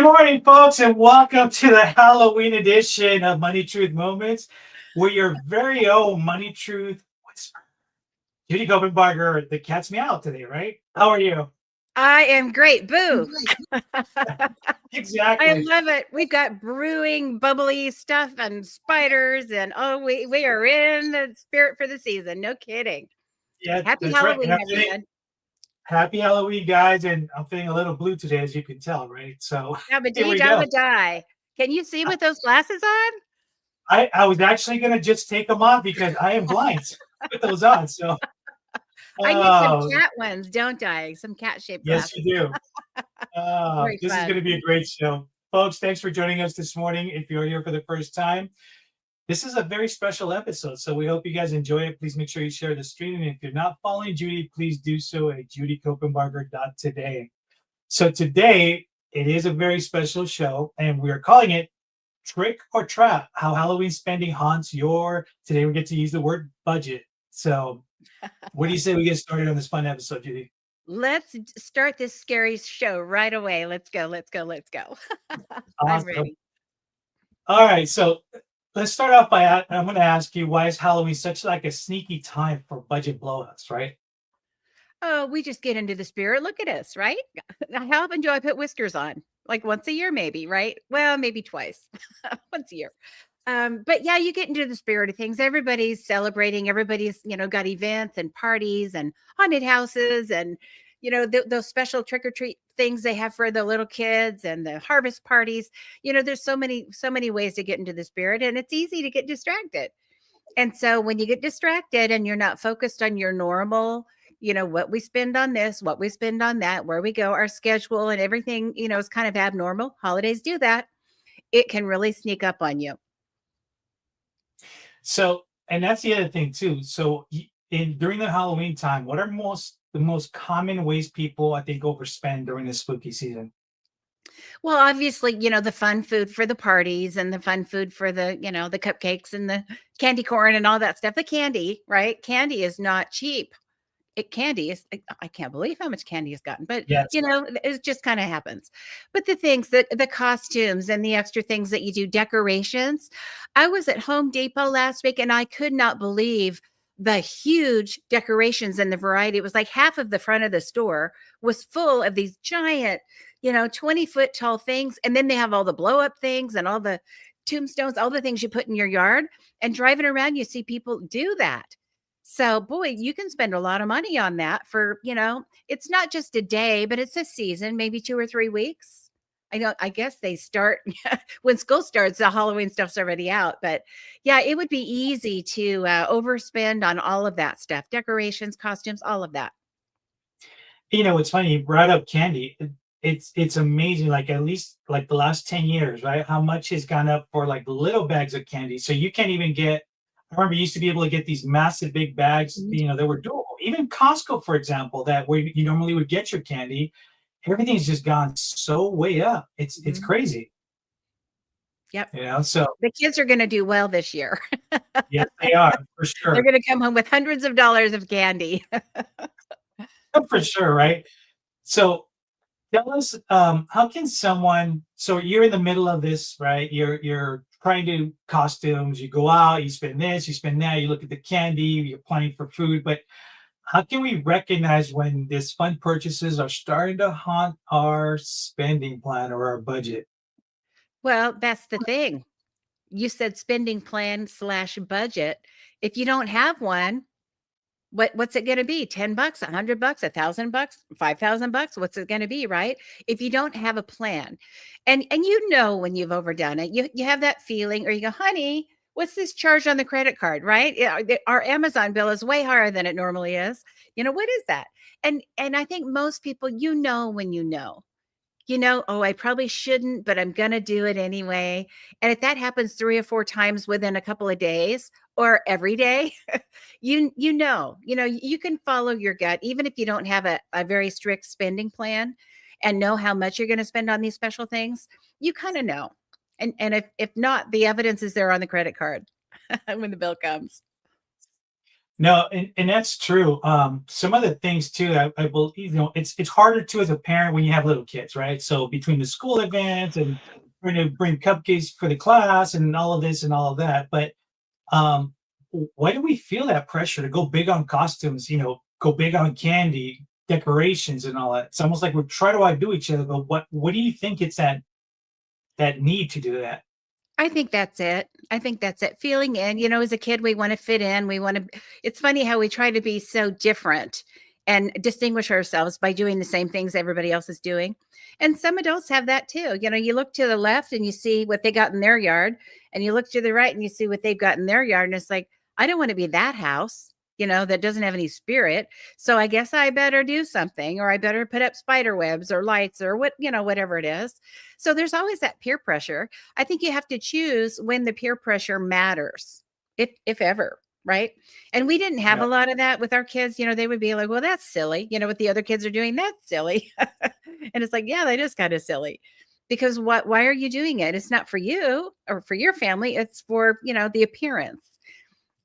morning, folks, and welcome to the Halloween edition of Money Truth Moments, where your very own Money Truth whisper. Judy Copenbarger, the cat's me out today, right? How are you? I am great. Boo. I Exactly. love it. We've got brewing, bubbly stuff and spiders, and we are in the spirit for the season. No kidding. Yeah, Happy that's right. And Halloween, everyone. happy Halloween, guys. And I'm feeling a little blue today, as you can tell, right? So Dabba here dee we go. dabba die. Can you see with those glasses on? I was actually going to just take them off because I am blind with those on. So, I need some oh, cat ones, don't I? Some cat shaped yes, glasses. you do. Very This is going fun. to be a great show. Folks, thanks for joining us this morning. If you're here for the first time, this is a very special episode. So we hope you guys enjoy it. Please make sure you share the stream. And if you're not following Judy, please do so at judycopenbarger.today. So today, it is a very special show, and we are calling it Trick or Trap, How Halloween Spending Haunts Your, today we get to use the word budget. So what do you say we get started on this fun episode, Judy? Let's start this scary show right away. Let's go. Let's go. Let's go. I'm Awesome. ready. All right, so let's start off by I'm going to ask you, why is Halloween such like a sneaky time for budget blowouts, right? Oh, we just get into the spirit. Look at us, right? How often do I put whiskers on? Like once a year, maybe, right? Well, maybe twice, once a year. But yeah, you get into the spirit of things. Everybody's celebrating. Everybody's, got events and parties and haunted houses and, those special trick or treat things they have for the little kids and the harvest parties. There's so many ways to get into the spirit, and it's easy to get distracted. And so when you get distracted and you're not focused on your normal, what we spend on this, what we spend on that, where we go, our schedule and everything, is kind of abnormal. Holidays do that. It can really sneak up on you. So, and that's the other thing too. So, in during the Halloween time, what are the most common ways people I think overspend during the spooky season? Well, obviously, the fun food for the parties and the fun food for the, the cupcakes and the candy corn and all that stuff. The candy, right? Candy is not cheap. Candy is, I can't believe how much candy has gotten, but Yes. it just kind of happens. But the things that the costumes and the extra things that you do, decorations. I was at Home Depot last week and I could not believe the huge decorations and the variety. It was like half of the front of the store was full of these giant, 20-foot tall things. And then they have all the blow up things and all the tombstones, all the things you put in your yard. And driving around, you see people do that. So, boy, you can spend a lot of money on that for, it's not just a day, but it's a season, maybe 2 or 3 weeks. I guess they start when school starts, the Halloween stuff's already out. But yeah, it would be easy to overspend on all of that stuff, decorations, costumes, all of that. It's funny, you brought up candy. It's amazing, like at least like the last 10 years, right? How much has gone up for like little bags of candy. So you can't even get, I remember you used to be able to get these massive big bags, Mhm. that were doable. Even Costco, for example, that where you normally would get your candy, everything's just gone so way up. It's Mhm. crazy, Yep. so The kids are going to do well this year. yes, they are for They're sure. going to come home with hundreds of dollars of candy. For sure, right? So tell us, how can someone? So you're in the middle of this, right? You're trying to do costumes. You go out, you spend this, you spend that. You look at the candy. You're planning for food, but how can we recognize when these fun purchases are starting to haunt our spending plan or our budget? Well, that's the thing. You said spending plan slash budget. If you don't have one, what's it going to be? $10, $100, $1,000, $5,000? What's it going to be, right? If you don't have a plan, and when you've overdone it, you have that feeling, or you go, honey, what's this charge on the credit card, right? Yeah, our Amazon bill is way higher than it normally is. What is that? And I think most people, when oh, I probably shouldn't, but I'm going to do it anyway. And if that happens 3 or 4 times within a couple of days or every day, you can follow your gut, even if you don't have a very strict spending plan and know how much you're going to spend on these special things, you kind of know. And if not, the evidence is there on the credit card when the bill comes. No, and that's true. Some of the things too, I believe, it's harder too as a parent when you have little kids, right? So between the school events and trying to bring cupcakes for the class and all of this and all of that, but um, why do we feel that pressure to go big on costumes? Go big on candy, decorations, and all that. It's almost like we're trying to outdo each other. But what do you think it's that need to do that? I think that's it. I think that's it. Feeling in, as a kid, we want to fit in. It's funny how we try to be so different and distinguish ourselves by doing the same things everybody else is doing. And some adults have that too. You look to the left and you see what they got in their yard, and you look to the right and you see what they've got in their yard. And it's like, I don't want to be that house, that doesn't have any spirit. So I guess I better do something, or I better put up spider webs or lights or whatever it is. So there's always that peer pressure. I think you have to choose when the peer pressure matters, if ever, right? And we didn't have Yeah, a lot of that with our kids. They would be like, "Well, that's silly." What the other kids are doing, that's silly. And it's like, yeah, that is kind of silly. Because why are you doing it? It's not for you or for your family. It's for, the appearance.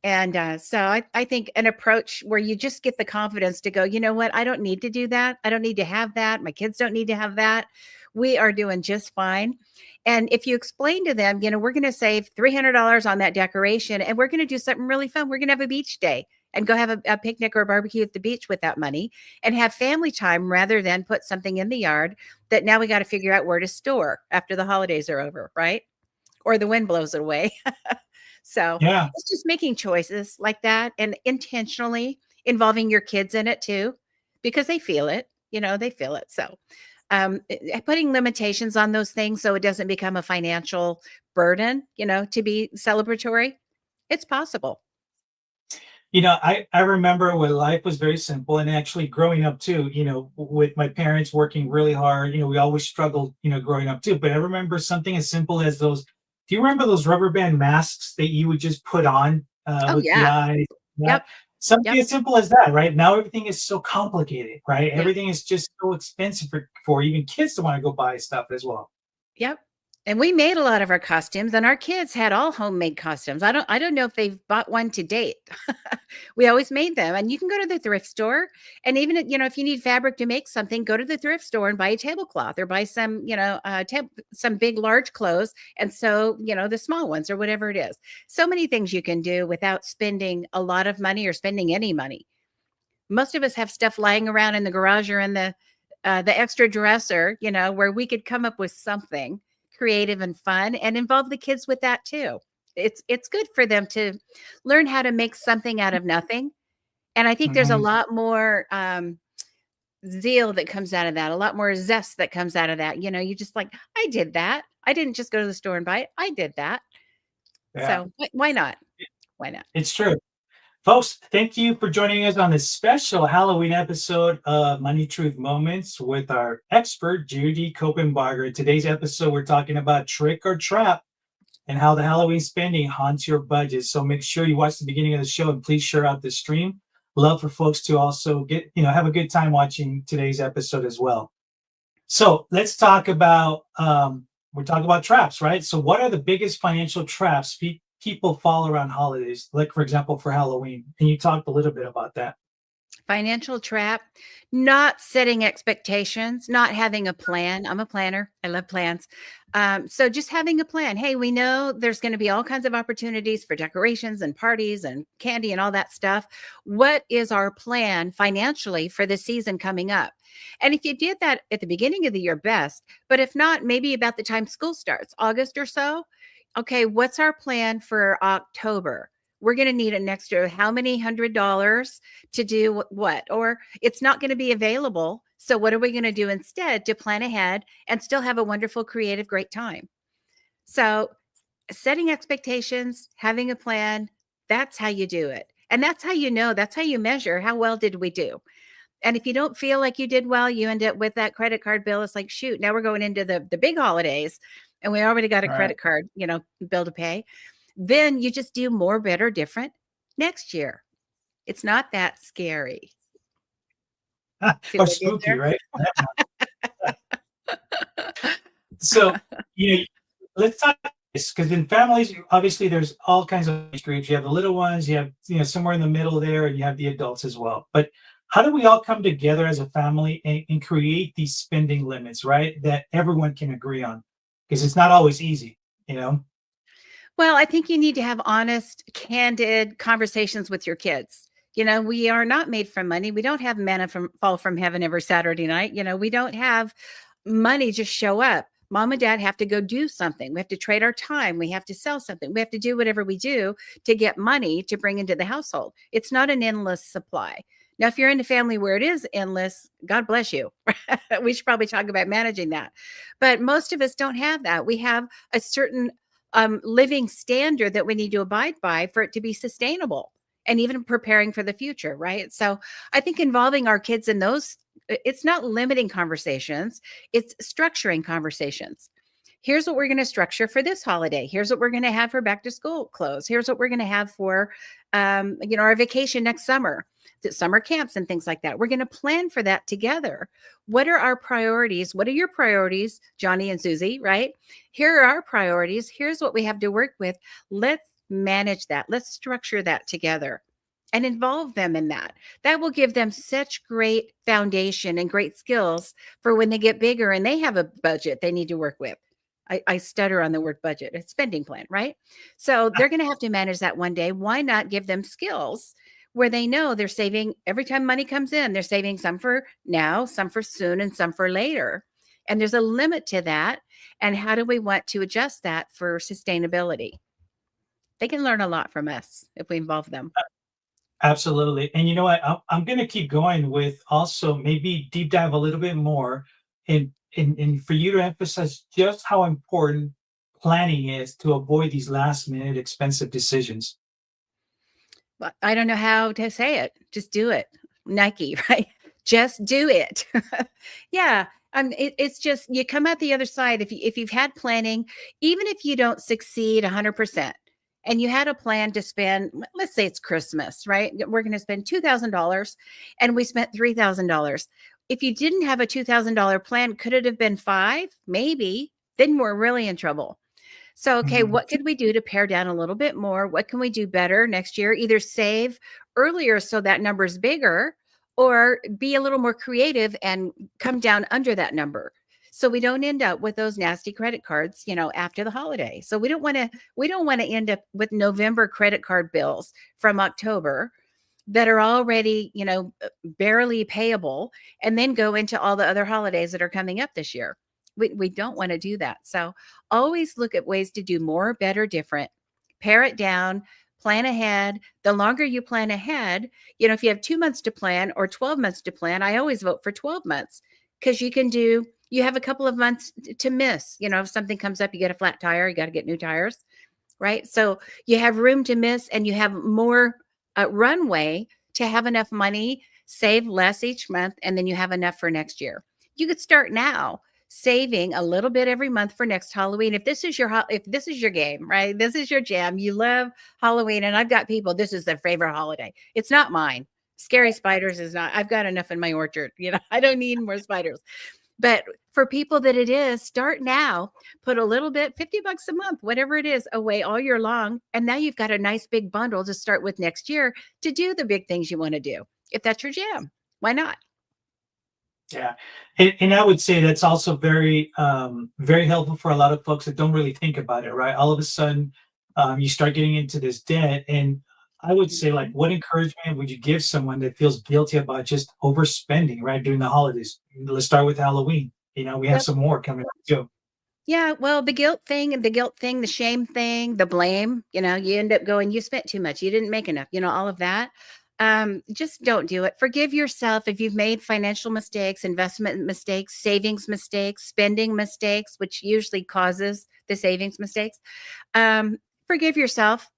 And so I think an approach where you just get the confidence to go, you know what? I don't need to do that. I don't need to have that. My kids don't need to have that. We are doing just fine. And if you explain to them, we're going to save $300 on that decoration, and we're going to do something really fun. We're going to have a beach day and go have a picnic or a barbecue at the beach with that money and have family time rather than put something in the yard that now we got to figure out where to store after the holidays are over, right? Or the wind blows it away. So yeah. it's just making choices like that and intentionally involving your kids in it too, because they feel it, they feel it. So putting limitations on those things so it doesn't become a financial burden, to be celebratory, it's possible. I remember when life was very simple, and actually growing up too, with my parents working really hard, we always struggled, growing up too. But I remember something as simple as those. Do you remember those rubber band masks that you would just put on Oh, with the yeah. eyes? That Yep. something Yep. as simple as that, right? Now everything is so complicated, right? Yeah. Everything is just so expensive for even kids to want to go buy stuff as well. Yep. And we made a lot of our costumes, and our kids had all homemade costumes. I don't know if they've bought one to date. We always made them. And you can go to the thrift store, and even if you need fabric to make something, go to the thrift store and buy a tablecloth or buy some, some big large clothes and sew, the small ones or whatever it is. So many things you can do without spending a lot of money or spending any money. Most of us have stuff lying around in the garage or in the extra dresser, where we could come up with something creative and fun and involve the kids with that too. It's good for them to learn how to make something out of nothing. And I think there's a Mhm. lot more zeal that comes out of that, a lot more zest that comes out of that. You just like, I did that. I didn't just go to the store and buy it. I did that. Yeah, So why not? Why not? it's true. Folks, thank you for joining us on this special Halloween episode of Money Truth Moments with our expert, Judy Copenbarger. In today's episode, we're talking about trick or trap and how the Halloween spending haunts your budget. So make sure you watch the beginning of the show and please share out the stream. Love for folks to also have a good time watching today's episode as well. So let's talk about we're talking about traps, right? So what are the biggest financial traps people fall around holidays, like for example for Halloween? And you talked a little bit about that. Financial trap, not setting expectations, not having a plan. I'm a planner. I love plans. So just having a plan. Hey, we know there's going to be all kinds of opportunities for decorations and parties and candy and all that stuff. What is our plan financially for the season coming up? And if you did that at the beginning of the year, best. But if not, maybe about the time school starts, August or so. Okay, what's our plan for October? We're going to need an extra how many $100 to do what? Or it's not going to be available. So what are we going to do instead to plan ahead and still have a wonderful, creative, great time? So setting expectations, having a plan, that's how you do it. And that's how that's how you measure how well did we do. And if you don't feel like you did well, you end up with that credit card bill. It's like, shoot, now we're going into the big holidays and we already got a All right. credit card, bill to pay. Then you just do more, better, different next year. It's not that scary. See Or what I did spooky, there? right? So, you know, let's talk. because in families, obviously, there's all kinds of age groups. You have the little ones, you have somewhere in the middle there, and you have the adults as well. But how do we all come together as a family and create these spending limits, right? That everyone can agree on, because it's not always easy, you know. Well, I think you need to have honest, candid conversations with your kids. We are not made from money. We don't have manna from fall from heaven every Saturday night. We don't have money just show up. Mom and dad have to go do something. We have to trade our time. We have to sell something. We have to do whatever we do to get money to bring into the household. It's not an endless supply. Now, if you're in a family where it is endless, God bless you. We should probably talk about managing that. But most of us don't have that. We have a certain living standard that we need to abide by for it to be sustainable and even preparing for the future, right? So I think involving our kids in those, it's not limiting conversations, it's structuring conversations. Here's what we're going to structure for this holiday. Here's what we're going to have for back to school clothes. Here's what we're going to have for, our vacation next summer, the summer camps and things like that. We're going to plan for that together. What are our priorities? What are your priorities, Johnny and Susie, right? Here are our priorities. Here's what we have to work with. Let's manage that. Let's structure that together and involve them in that. That will give them such great foundation and great skills for when they get bigger and they have a budget they need to work with. I stutter on the word budget, a spending plan, right? So they're going to have to manage that one day. Why not give them skills where they know they're saving every time money comes in? They're saving some for now, some for soon, and some for later. And there's a limit to that. And how do we want to adjust that for sustainability? They can learn a lot from us if we involve them. Absolutely. And you know what? I'm going to keep going with also maybe deep dive a little bit more and for you to emphasize just how important planning is to avoid these last minute expensive decisions. But I don't know how to say it. Just do it. Nike, right? Just do it. Yeah. It's just you come out the other side. If you've had planning, even if you don't succeed 100%, and you had a plan to spend, let's say it's Christmas, right? We're going to spend $2,000, and we spent $3,000. If you didn't have a $2,000 plan, could it have been five? Maybe. Then we're really in trouble. So, okay, Mhm. what could we do to pare down a little bit more? What can we do better next year? Either save earlier so that number is bigger, or be a little more creative and come down under that number. So we don't end up with those nasty credit cards, after the holiday. So we don't want to end up with November credit card bills from October that are already, barely payable, and then go into all the other holidays that are coming up this year. We don't want to do that. So always look at ways to do more, better, different. Pare it down, plan ahead. The longer you plan ahead, if you have 2 months to plan or 12 months to plan, I always vote for 12 months, because you have a couple of months to miss. If something comes up, you get a flat tire, you got to get new tires, right? So you have room to miss, and you have more runway to have enough money, save less each month, and then you have enough for next year. You could start now saving a little bit every month for next Halloween. If this is your game, right? This is your jam. You love Halloween, and I've got people, this is their favorite holiday. It's not mine. Scary spiders is not. I've got enough in my orchard. I don't need more spiders. But for people that it is, start now, put a little bit, $50 a month, whatever it is, away all year long. And now you've got a nice big bundle to start with next year to do the big things you want to do. If that's your jam, why not? Yeah, and I would say that's also very helpful for a lot of folks that don't really think about it, right? All of a sudden, you start getting into this debt, and I would say, like, Mhm. what encouragement would you give someone that feels guilty about just overspending, right, during the holidays? Let's start with Halloween. We have Yep. some more coming up too. Yeah, well, the shame thing, the blame, you end up going, you spent too much, you didn't make enough, all of that. Just don't do it. Forgive yourself if you've made financial mistakes, investment mistakes, savings mistakes, spending mistakes, which usually causes the savings mistakes. Um, Forgive yourself,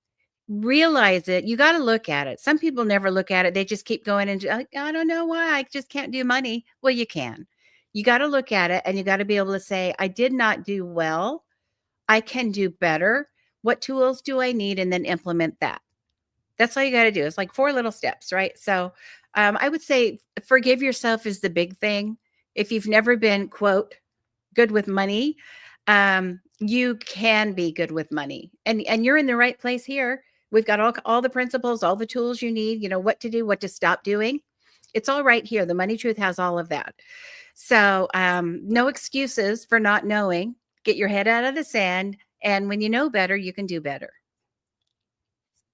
realize it. You got to look at it. Some people never look at it. They just keep going and I don't know why I just can't do money. Well, you can. You got to look at it, and you got to be able to say, I did not do well. I can do better. What tools do I need? And then implement that. That's all you got to do. It's like four little steps, right? So I would say forgive yourself is the big thing. If you've never been, quote, good with money, You can be good with money, and you're in the right place here. We've got all the principles, all the tools you need, what to do, what to stop doing. It's all right here. The Money Truth has all of that. So, no excuses for not knowing. Get your head out of the sand, and when you know better, you can do better.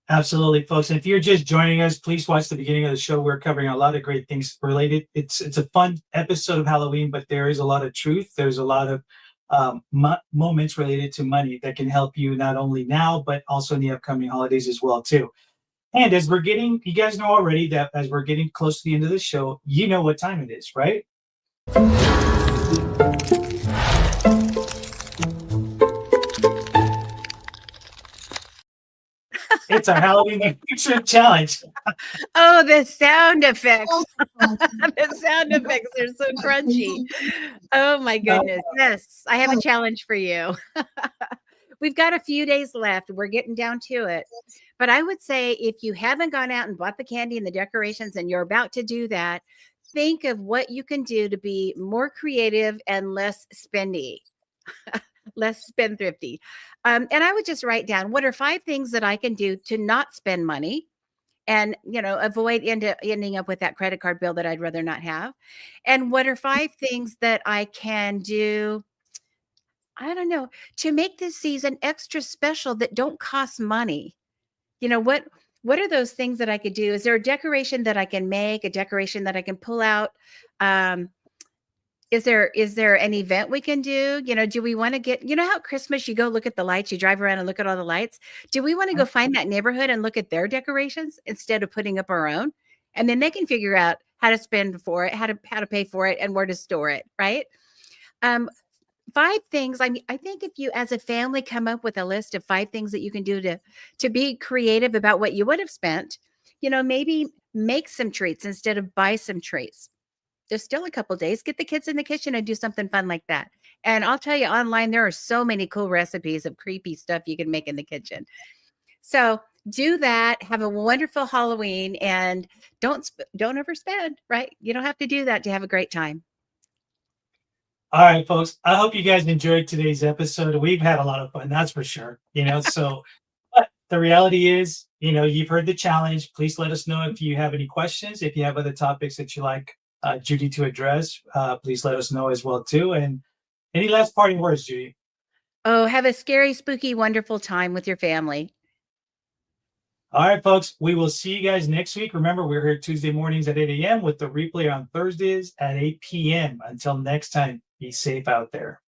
Absolutely, folks. And if you're just joining us, please watch the beginning of the show. We're covering a lot of great things related. It's a fun episode of Halloween, but there is a lot of truth. There's a lot of moments related to money that can help you not only now, but also in the upcoming holidays as well, too. And as we're getting, you guys know already that as we're getting close to the end of the show, you know what time it is, right? It's our Halloween trip challenge. Oh, the sound effects. The sound effects are so crunchy. Oh my goodness. Yes, I have a challenge for you. We've got a few days left. We're getting down to it. But I would say if you haven't gone out and bought the candy and the decorations and you're about to do that, think of what you can do to be more creative and less spendy, less spendthrifty. And I would just write down what are 5 things that I can do to not spend money and avoid ending up with that credit card bill that I'd rather not have. And what are 5 things that I can do, I don't know, to make this season extra special that don't cost money? What are those things that I could do? Is there a decoration that I can make, a decoration that I can pull out? Is there an event we can do? Do we want to get, how Christmas you go look at the lights, you drive around and look at all the lights. Do we want to go find that neighborhood and look at their decorations instead of putting up our own? And then they can figure out how to spend for it, how to pay for it, and where to store it, right? 5 things. I mean, I think if you as a family come up with a list of 5 things that you can do to be creative about what you would have spent, maybe make some treats instead of buy some treats. There's still a couple days. Get the kids in the kitchen and do something fun like that. And I'll tell you, online there are so many cool recipes of creepy stuff you can make in the kitchen. So do that. Have a wonderful Halloween, and don't overspend. Right? You don't have to do that to have a great time. All right, folks. I hope you guys enjoyed today's episode. We've had a lot of fun, that's for sure. So but the reality is, you've heard the challenge. Please let us know if you have any questions. If you have other topics that you like Judy to address, please let us know as well too. And any last parting words, Judy? Oh, have a scary, spooky, wonderful time with your family. All right, folks. We will see you guys next week. Remember, we're here Tuesday mornings at 8 a.m. with the replay on Thursdays at 8 p.m. Until next time, be safe out there.